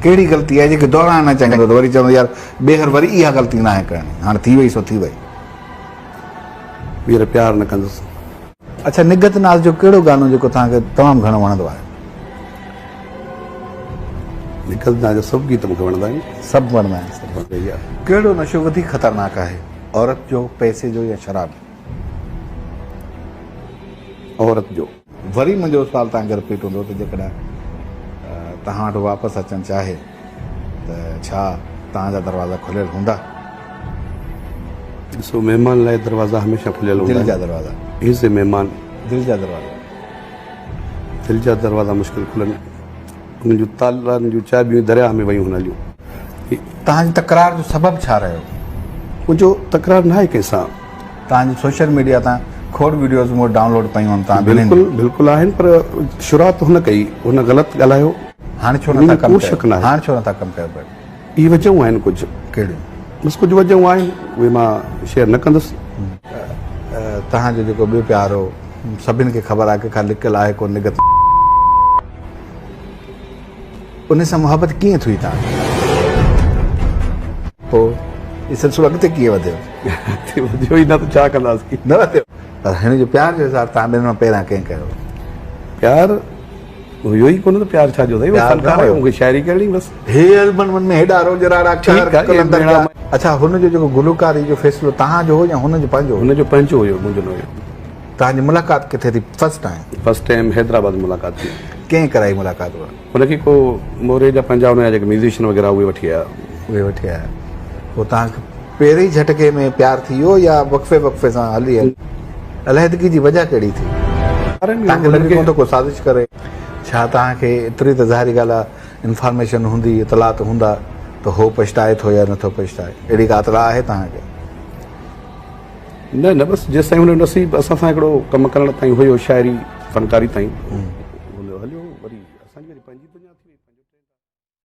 कहिड़ी ग़लती आहे जेके दोहराइण न चाहींदो त वरी चवंदो यार ॿीहर वरी इहा ग़लती न आहे करणी, हाणे थी वई सो थी वई। ॿीहर प्यार न कंदुसि। अच्छा, निगत नाज़ जो कहिड़ो गानो जेको तव्हांखे तमामु घणो वणंदो आहे? निगत नाज़ जो सभु गीत मूंखे वणंदा आहिनि। सभु वणंदा आहिनि। कहिड़ो नशो वधीक ख़तरनाक आहे, औरत जो, पैसे जो या शराब? औरत जो। वरी मुंहिंजो सुवाल तव्हांखे रिपीट हूंदो त जेकॾहिं तव्हां वटि वापसि अचणु चाहे त छा तव्हांजा दरवाज़ा खुलियल हूंदा? ॾिसो, महिमान लाइ दरवाज़ा हमेशह खुलियल हूंदा दिलि जा आहिनि। दरवाज़ा, इज़ महिमान, दिलि जा दरवाज़ा। दिलि जा दरवाज़ा मुश्किल खुलनि, उन्हनि जूं तालनि जूं चाबियूं दरिया में वयूं हलियूं। तव्हांजी तकरार जो सबबु छा रहियो? मुंहिंजो तकरार न आहे कंहिंसां। तव्हांजी सोशल मीडिया तां खोड़ वीडियोज़ मूं डाउनलोड कयूं आहिनि तव्हां बिल्कुलु बिल्कुलु आहिनि, पर शुरूआत हुन कई, हुन ग़लति ॻाल्हायो। हाणे छो नथा कमु कोई शक कयो? न आहे। हाणे छो नथा कमु कयो पिया? इहे वजहूं आहिनि कुझु, कहिड़ियूं? बसि कुझु वजहूं आहिनि, उहे मां शेयर न कंदुसि। तव्हांजो जेको ॿियो प्यार हो सभिनि खे ख़बर आहे कि खाली लिकियलु आहे को निगत, उन सां मुहबत कीअं थी तव्हांखे? पोइ इहो सिलसिलो अॻिते कीअं वधियो? वधियो ई न त छा कंदासीं, न वधियो। पर हिन जो प्यार जो हिसाब तव्हां ॿिनि मां पहिरियां कंहिं कयो? प्यार हुयो ई कोन त प्यार छा जो अथई, फनकार आहे, मूंखे शाइरी करणी बसि। हे एल्बम में हेॾा रोजराड़ा अक्षर। अच्छा, हुनजो जेको गुलकारी जो फ़ैसिलो तव्हांजो हो या हुनजो पंहिंजो? हुनजो पंहिंजो हुयो, मुंहिंजो न हुयो। तव्हांजी मुलाक़ात किथे थी first time? First time Hyderabad मुलाक़ात थी। कंहिं कराई मुलाक़ात? हुनखे को मोरे जा पंहिंजा हुनजा जेके म्यूज़िशियन वग़ैरह उहे वठी आया। उहे वठी आया। पोइ तव्हांखे पहिरीं झटके में प्यार थी वियो या वक़्फ़े वक़्फ़े सां हली? अलहदगी जी वजह कहिड़ी थी? तव्हांखे लॻे कोन थो को साज़िश करे? छा तव्हांखे एतिरी त ज़ाहिरी ॻाल्हि आहे इंफॉर्मेशन हूंदी, इतलात हूंदा त हो पछताए थो या नथो पछताए? अहिड़ी का इतला आहे तव्हांखे? न न, बसि जेसि ताईं हुन नसीब असां सां हिकिड़ो कमु करण ताईं हुयो, शाइरी फनकारी ताईं हलियो, वरी असांजी वरी पंहिंजी दुनिया थी वई।